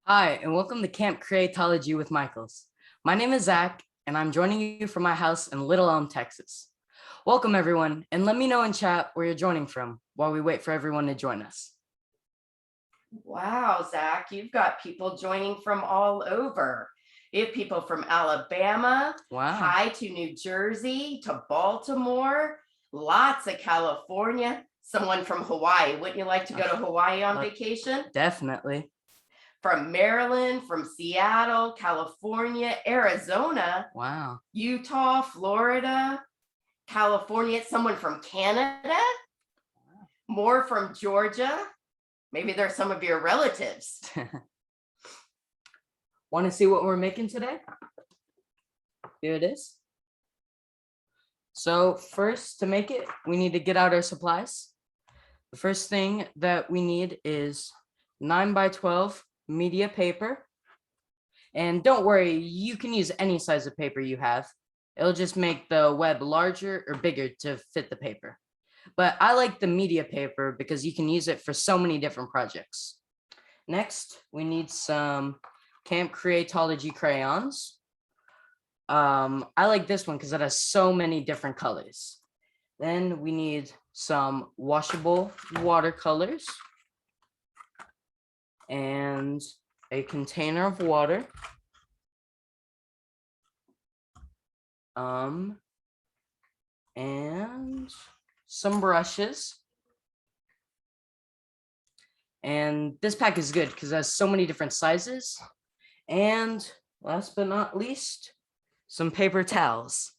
Hi, and welcome to Camp Creatology with Michaels. My name is Zach, and I'm joining you from my house in Little Elm, Texas. Welcome, everyone, and let me know in chat where you're joining from while we wait for everyone to join us. Wow, Zach, you've got people joining from all over. You have people from Alabama, hi to New Jersey, to Baltimore, lots of California, someone from Hawaii. Wouldn't you like to go to Hawaii on vacation? Definitely. From Maryland, from Seattle, California, Arizona, Wow, Utah, Florida, California, someone from Canada, more from Georgia. Maybe they're some of your relatives. Want to see what we're making today? Here it is. So first, to make it, we need to get out our supplies. The first thing that we need is 9x12 media paper. And don't worry, you can use any size of paper you have. It'll just make the web larger or bigger to fit the paper. But I like the media paper because you can use it for so many different projects. Next, we need some Camp Creatology crayons. I like this one because it has so many different colors. Then we need some washable watercolors and a container of water. And some brushes. And this pack is good because it has so many different sizes. And last but not least, some paper towels.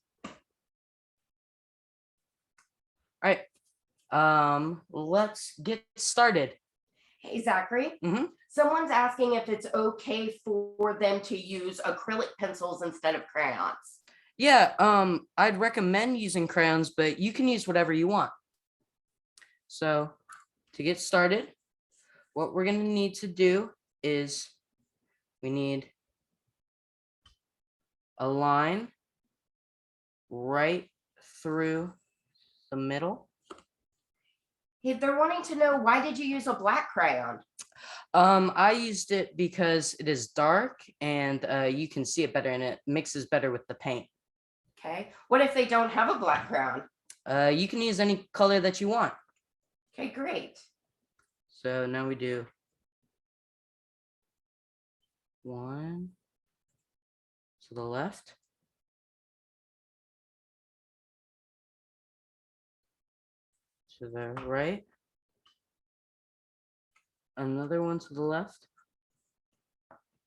All right, let's get started. Hey, Zachary. Someone's asking if it's okay for them to use acrylic pencils instead of crayons. Yeah, I'd recommend using crayons, but you can use whatever you want. So to get started, what we're going to need to do is we need a line right through the middle. If they're wanting to know, why did you use a black crayon? I used it because it is dark and you can see it better and it mixes better with the paint. Okay. What if they don't have a black crayon? You can use any color that you want. Okay, great. So now we do one to the left. To the right. Another one to the left.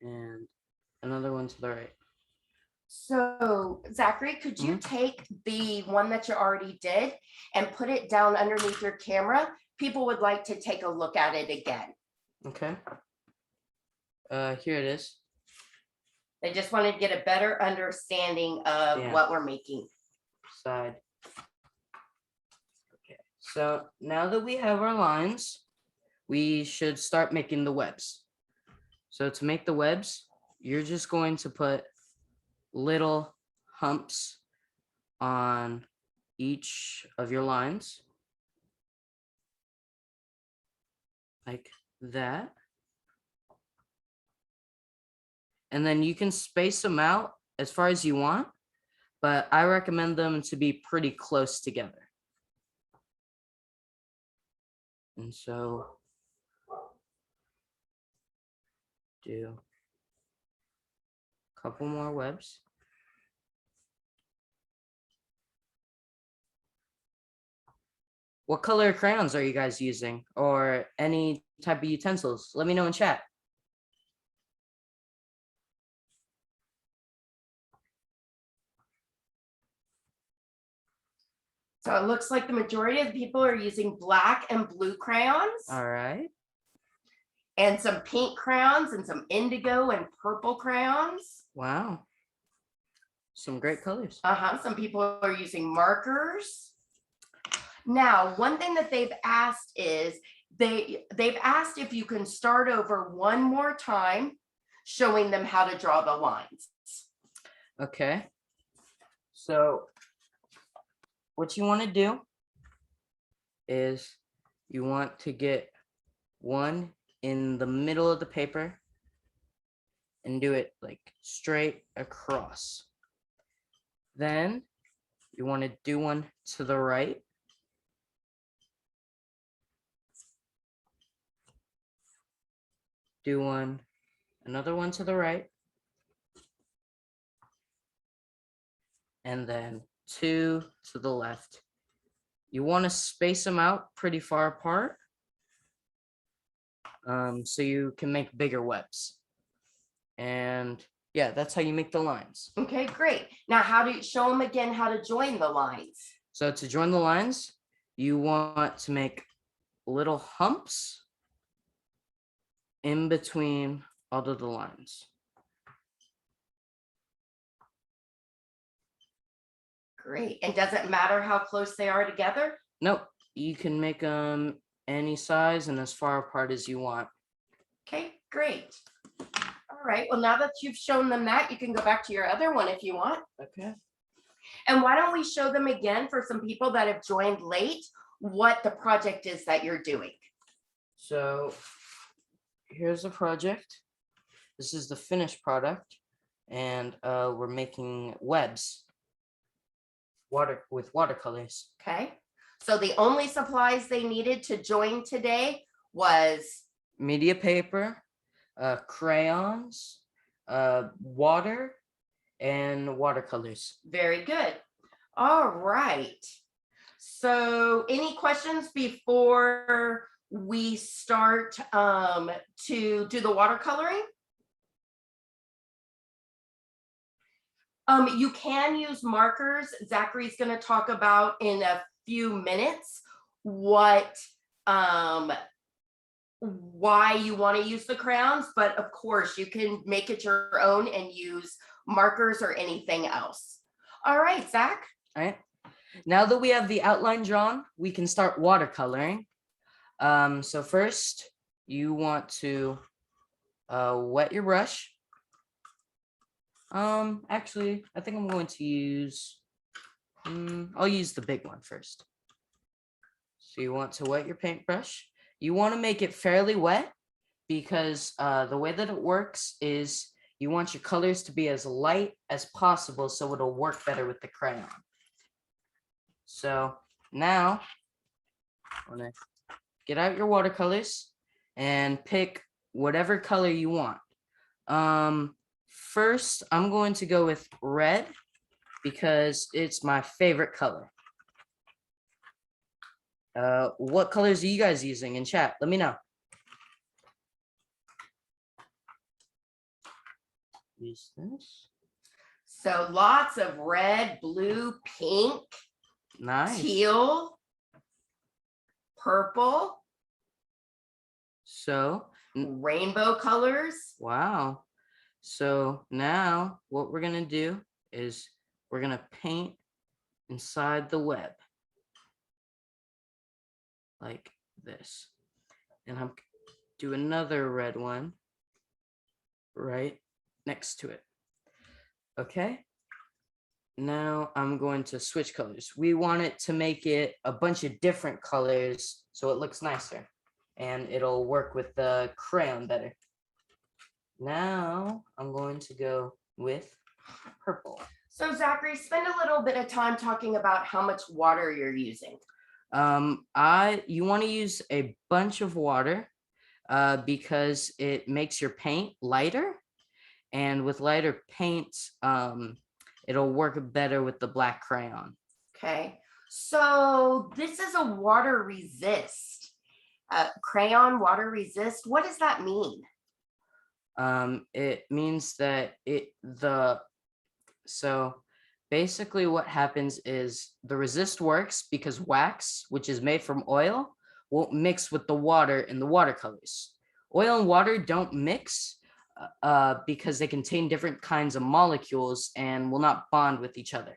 And another one to the right. So, Zachary, could you take the one that you already did and put it down underneath your camera? People would like to take a look at it again. Okay. Here it is. They just wanted to get a better understanding of what we're making. Side. Okay. So now that we have our lines, we should start making the webs. So to make the webs, you're just going to put little humps on each of your lines. Like that. And then you can space them out as far as you want, but I recommend them to be pretty close together. And so do a couple more webs. What color crayons are you guys using, or any type of utensils? Let me know in chat. So it looks like the majority of the people are using black and blue crayons. All right. And some pink crayons and some indigo and purple crayons. Wow. Some great colors. Some people are using markers. Now, one thing that they've asked is they've asked if you can start over one more time, showing them how to draw the lines. Okay. So what you want to do is you want to get one in the middle of the paper and do it like straight across. Then you want to do one to the right. Do another one to the right. And then two to the left. You want to space them out pretty far apart so you can make bigger webs. And yeah, that's how you make the lines. Okay, great. Now, how do you show them again how to join the lines? So to join the lines, you want to make little humps in between all of the lines. Great. And does it matter how close they are together? Nope. You can make them any size and as far apart as you want. Okay, great. All right. Well, now that you've shown them that, you can go back to your other one if you want. Okay. And why don't we show them again for some people that have joined late what the project is that you're doing? So here's the project. This is the finished product. And we're making webs with watercolors. Okay. So the only supplies they needed to join today was media paper, crayons, water, and watercolors. Very good. All right. So any questions before we start to do the watercoloring? You can use markers. Zachary's going to talk about in a few minutes what why you want to use the crayons, but of course you can make it your own and use markers or anything else. All right, Zach. All right. Now that we have the outline drawn, we can start watercoloring. So first, you want to wet your brush. Actually, I think I'm going to use, I'll use the big one first. So you want to wet your paintbrush. You want to make it fairly wet because the way that it works is you want your colors to be as light as possible so it'll work better with the crayon. So now, I want to get out your watercolors and pick whatever color you want. First, I'm going to go with red because it's my favorite color. What colors are you guys using in chat? Let me know. Use this. So lots of red, blue, pink, nice, teal, purple. So rainbow colors. Wow. So now what we're going to do is we're going to paint inside the web like this. And I'm do another red one right next to it. Okay. Now I'm going to switch colors. We want it to make it a bunch of different colors so it looks nicer and it'll work with the crayon better. Now I'm going to go with purple. So Zachary, spend a little bit of time talking about how much water you're using. You want to use a bunch of water because it makes your paint lighter, and with lighter paint, it'll work better with the black crayon. Okay, so this is a water resist. Crayon water resist. What does that mean? It means that so basically what happens is the resist works because wax, which is made from oil, won't mix with the water in the watercolors. Oil and water don't mix because they contain different kinds of molecules and will not bond with each other.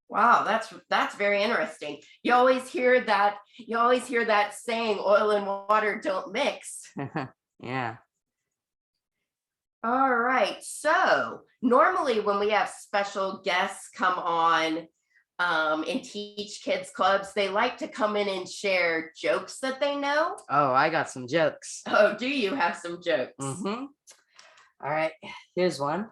Wow, that's very interesting. You always hear that saying, oil and water don't mix. Yeah. All right. So normally when we have special guests come on and teach kids clubs, they like to come in and share jokes that they know. Oh, I got some jokes. Oh, do you have some jokes? All right, here's one.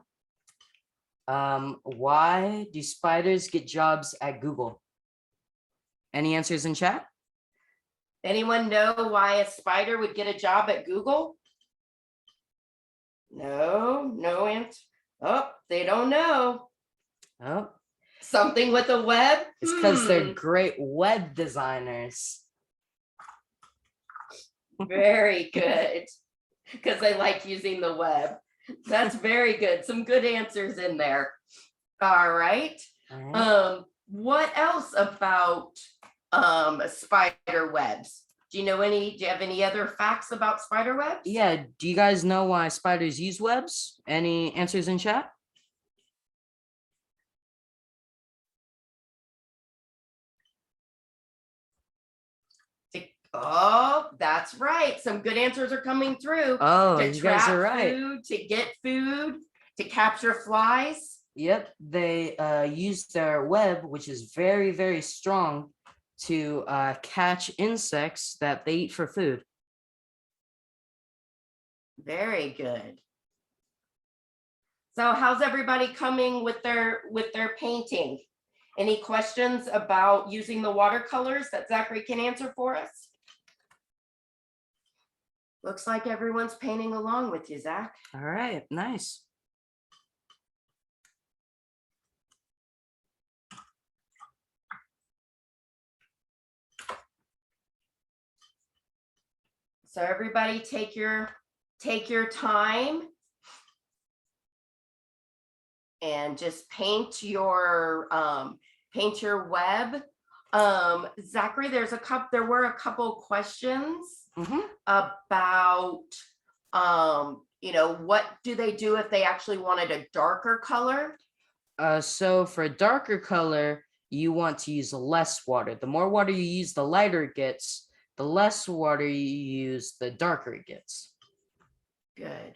Why do spiders get jobs at Google? Any answers in chat? Anyone know why a spider would get a job at Google? No answer. Oh, they don't know. Oh, something with a web? It's because they're great web designers. Very good. Because I like using the web. That's very good. Some good answers in there. All right. What else about spider webs? Do you have any other facts about spider webs? Yeah. Do you guys know why spiders use webs? Any answers in chat? Oh, that's right. Some good answers are coming through. Oh, to you guys are trap right. Food, to get food, to capture flies. Yep, they use their web, which is very, very strong, to catch insects that they eat for food. Very good. So how's everybody coming with their painting? Any questions about using the watercolors that Zachary can answer for us? Looks like everyone's painting along with you, Zach. All right, nice. So everybody take your time and just paint your web. Zachary, there were a couple questions about what do they do if they actually wanted a darker color? So for a darker color, you want to use less water. The more water you use, the lighter it gets. The less water you use, the darker it gets. Good.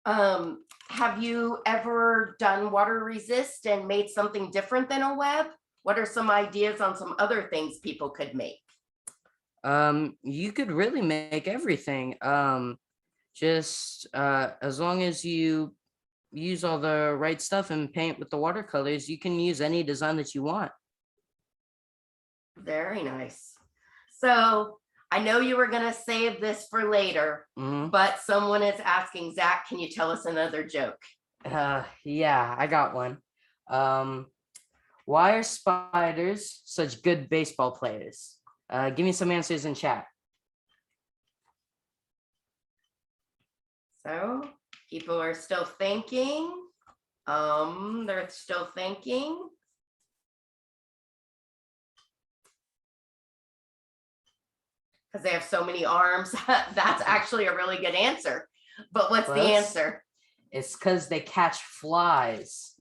Have you ever done water resist and made something different than a web? What are some ideas on some other things people could make? You could really make everything. Just as long as you use all the right stuff and paint with the watercolors, you can use any design that you want. Very nice. So I know you were going to save this for later, but someone is asking, Zach, can you tell us another joke? Yeah, I got one. Why are spiders such good baseball players? Give me some answers in chat. So people are still thinking. They're still thinking. Because they have so many arms. That's actually a really good answer. But what's the answer? It's because they catch flies.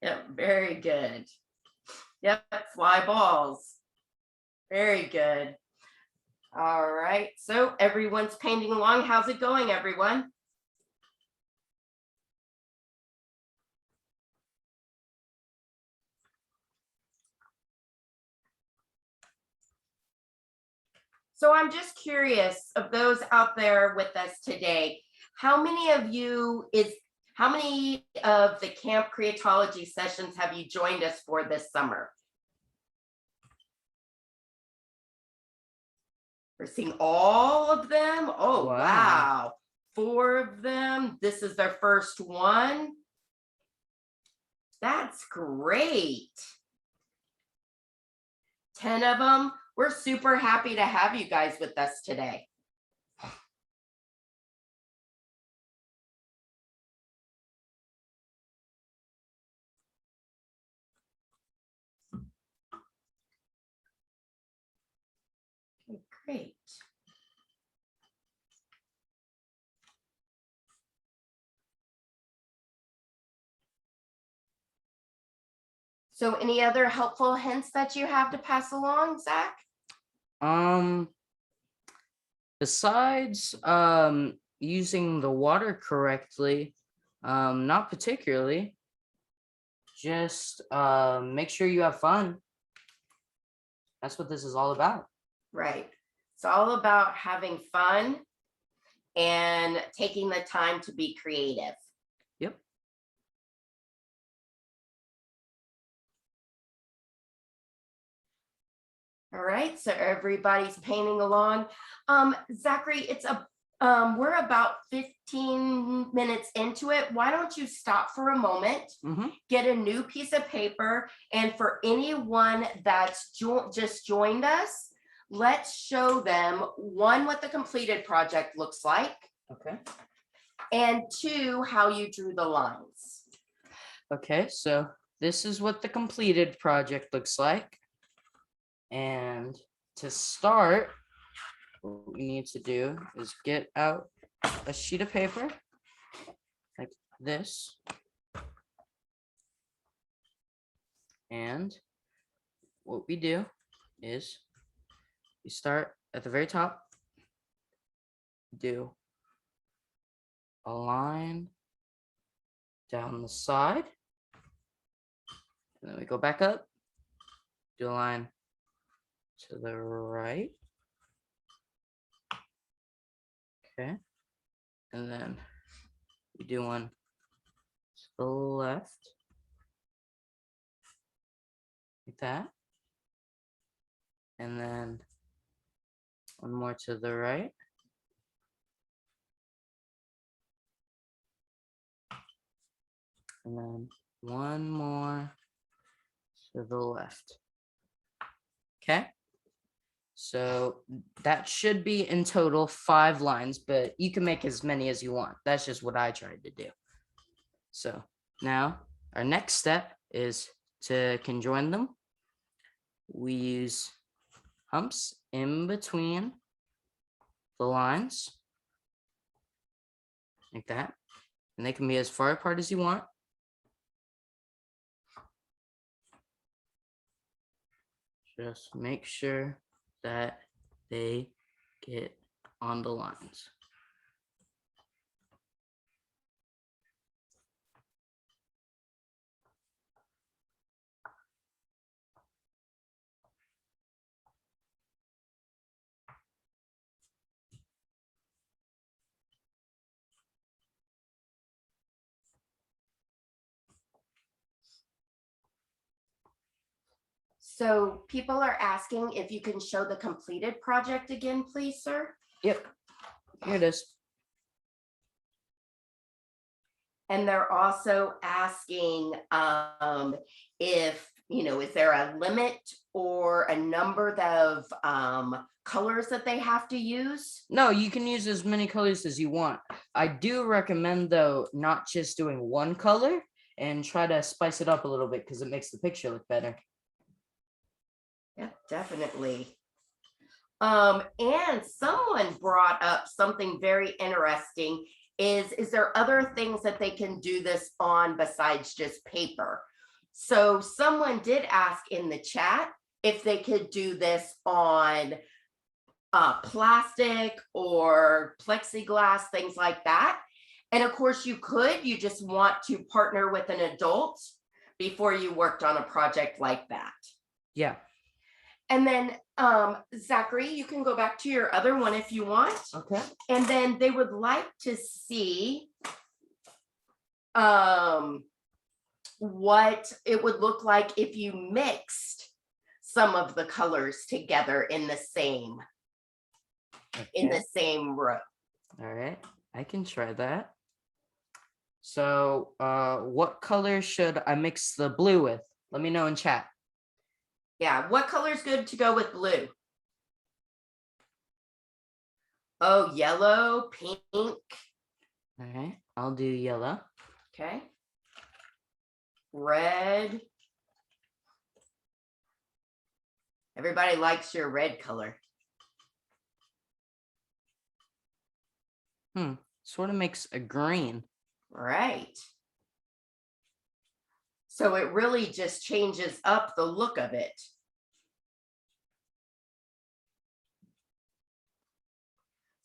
Yep, very good. Yep, fly balls. Very good. All right, so everyone's painting along. How's it going, everyone? So I'm just curious of those out there with us today, how many of the Camp Creatology sessions have you joined us for this summer? We're seeing all of them. Oh, wow. 4 of them. This is their first one. That's great. 10 of them. We're super happy to have you guys with us today. Okay, great. So any other helpful hints that you have to pass along, Zach? Besides using the water correctly? Not particularly. Just make sure you have fun. That's what this is all about. Right. It's all about having fun and taking the time to be creative. Yep. All right, so everybody's painting along. Zachary, we're about 15 minutes into it. Why don't you stop for a moment, get a new piece of paper, and for anyone that's just joined us, let's show them, one, what the completed project looks like. Okay. And two, how you drew the lines. Okay, so this is what the completed project looks like. And to start, what we need to do is get out a sheet of paper like this. And what we do is we start at the very top, do a line down the side, and then we go back up, do a line to the right. Okay. And then we do one to the left. Like that. And then one more to the right. And then one more to the left. Okay. So that should be in total 5 lines, but you can make as many as you want. That's just what I tried to do. So now our next step is to conjoin them. We use humps in between the lines like that. And they can be as far apart as you want. Just make sure that they get on the lines. So people are asking if you can show the completed project again, please, sir. Yep, here it is. And they're also asking if, is there a limit or a number of colors that they have to use? No, you can use as many colors as you want. I do recommend, though, not just doing one color and try to spice it up a little bit because it makes the picture look better. Yeah, definitely. And someone brought up something very interesting. Is there other things that they can do this on besides just paper? So someone did ask in the chat if they could do this on plastic or plexiglass, things like that. And of course you could, you just want to partner with an adult before you worked on a project like that. Yeah. And then Zachary, you can go back to your other one if you want. Okay. And then they would like to see what it would look like if you mixed some of the colors together in the same row. All right, I can try that. So what color should I mix the blue with? Let me know in chat. Yeah, what color is good to go with blue? Oh, yellow, pink. All right, I'll do yellow. Okay. Red. Everybody likes your red color. Sort of makes a green. Right. So it really just changes up the look of it.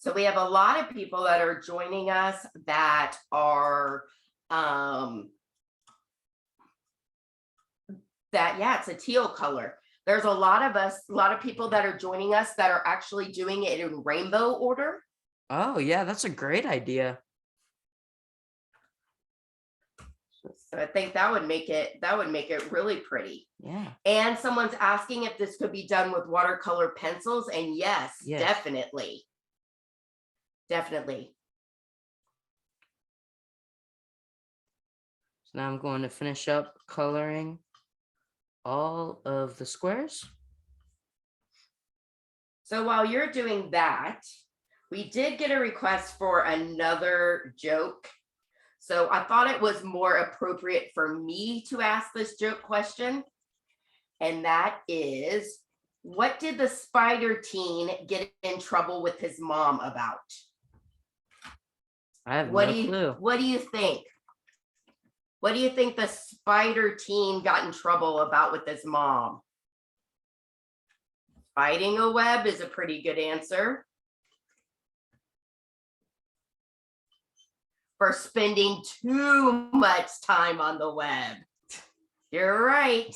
So we have a lot of people that are joining us that are it's a teal color. There's a lot of people that are joining us that are actually doing it in rainbow order. Oh yeah, that's a great idea. So I think that would make it really pretty. Yeah. And someone's asking if this could be done with watercolor pencils, and yes. Definitely. Definitely. So now I'm going to finish up coloring all of the squares. So while you're doing that, we did get a request for another joke. So I thought it was more appropriate for me to ask this joke question. And that is, what did the spider teen get in trouble with his mom about? I have no clue. What do you think? What do you think the spider teen got in trouble about with his mom? Fighting a web is a pretty good answer. For spending too much time on the web. You're right.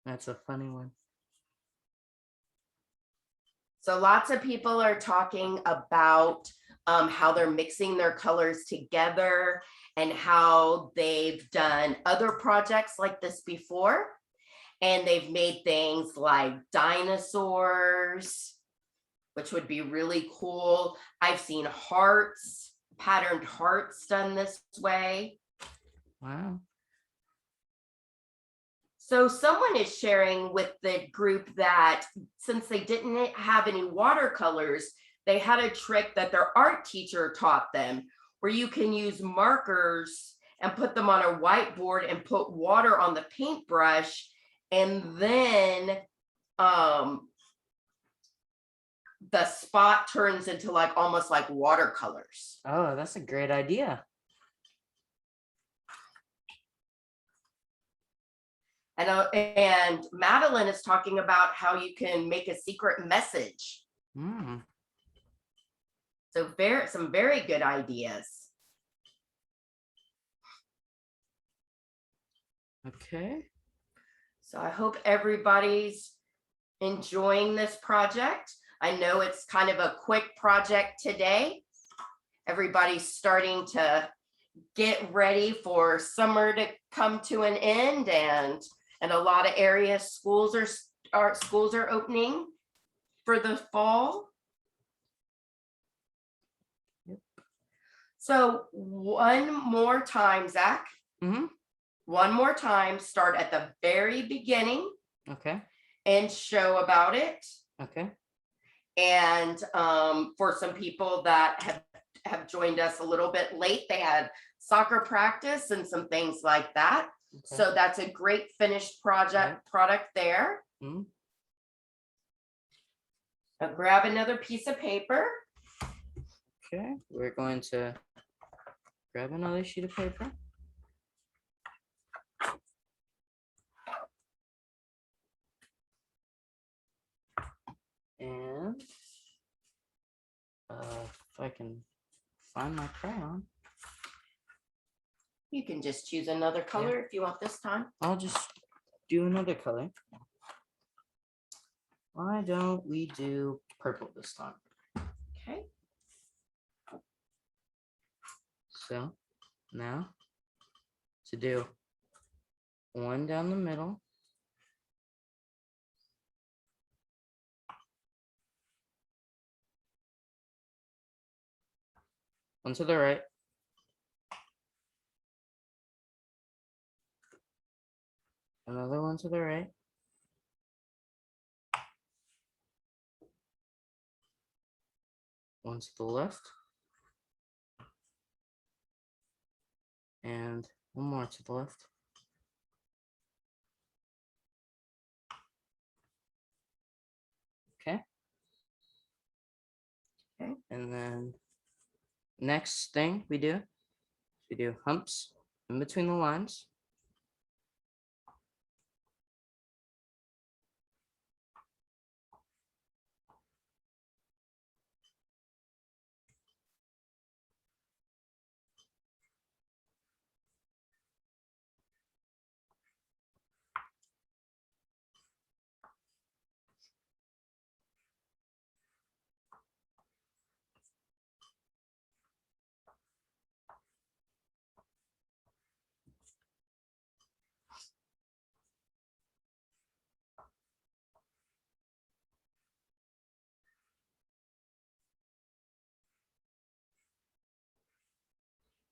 That's a funny one. So lots of people are talking about how they're mixing their colors together and how they've done other projects like this before. And they've made things like dinosaurs, which would be really cool. I've seen hearts, patterned hearts done this way. Wow. So someone is sharing with the group that since they didn't have any watercolors, they had a trick that their art teacher taught them where you can use markers and put them on a whiteboard and put water on the paintbrush, and then the spot turns into like almost like watercolors. Oh, that's a great idea. And Madeline is talking about how you can make a secret message. So some very good ideas. Okay. So I hope everybody's enjoying this project. I know it's kind of a quick project today. Everybody's starting to get ready for summer to come to an end, and a lot of areas schools are opening for the fall. Yep. So one more time, Zach. One more time, start at the very beginning. Okay. And show about it. Okay. And for some people that have joined us a little bit late, they had soccer practice and some things like that. Okay. So that's a great finished product there. Now grab another piece of paper. Okay, we're going to grab another sheet of paper. And if I can find my crayon. You can just choose another color if you want this time. I'll just do another color. Why don't we do purple this time? Okay. So now to do one down the middle. One to the right. Another one to the right. One to the left. And one more to the left. Okay. Okay. And then next thing we do humps in between the lines.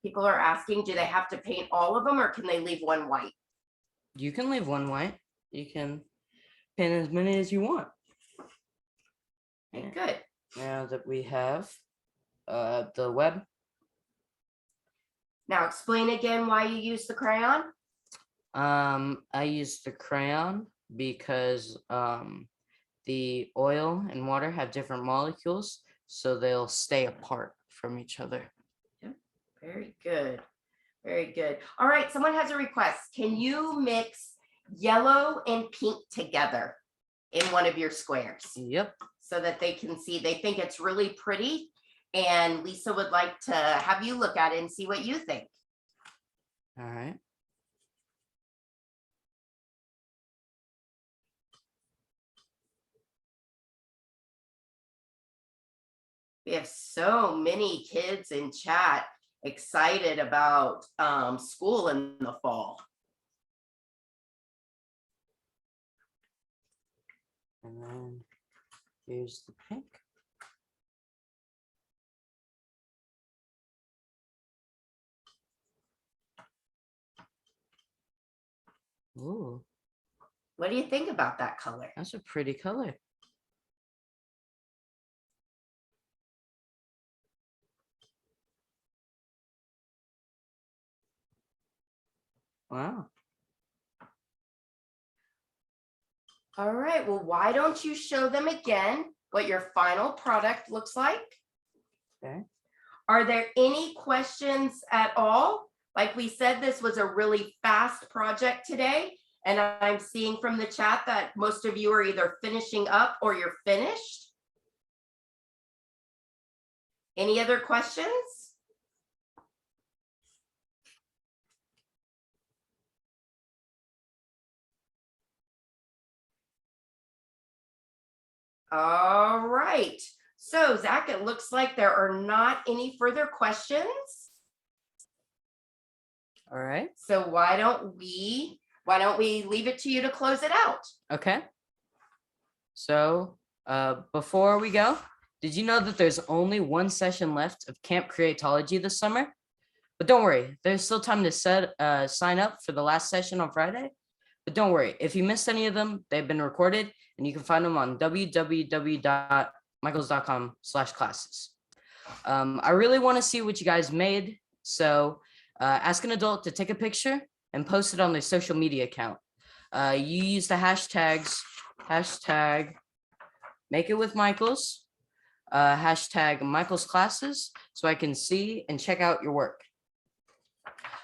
People are asking, do they have to paint all of them or can they leave one white? You can leave one white. You can paint as many as you want. Okay, good. Now that we have the web. Now explain again why you use the crayon. I use the crayon because the oil and water have different molecules, so they'll stay apart from each other. Yep. Very good. Very good. All right, someone has a request. Can you mix yellow and pink together in one of your squares? Yep. So that they can see, they think it's really pretty. And Lisa would like to have you look at it and see what you think. All right. We have so many kids in chat excited about school in the fall. And then here's the pink. Ooh, What do you think about that color? that's a pretty color. Wow. All right, well, why don't you show them again what your final product looks like? Okay. Are there any questions at all? Like we said, this was a really fast project today, and I'm seeing from the chat that most of you are either finishing up or you're finished. Any other questions? All right. So Zach, it looks like there are not any further questions. All right. So why don't we leave it to you to close it out? Okay. So before we go, did you know that there's only one session left of Camp Creatology this summer? But don't worry, there's still time to sign up for the last session on Friday. But don't worry, if you missed any of them, they've been recorded and you can find them on www.michaels.com/classes. I really want to see what you guys made. So ask an adult to take a picture and post it on their social media account. You use the hashtags, hashtag make it with Michaels, hashtag Michaels classes, so I can see and check out your work.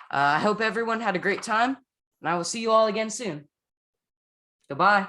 I hope everyone had a great time, and I will see you all again soon. Goodbye.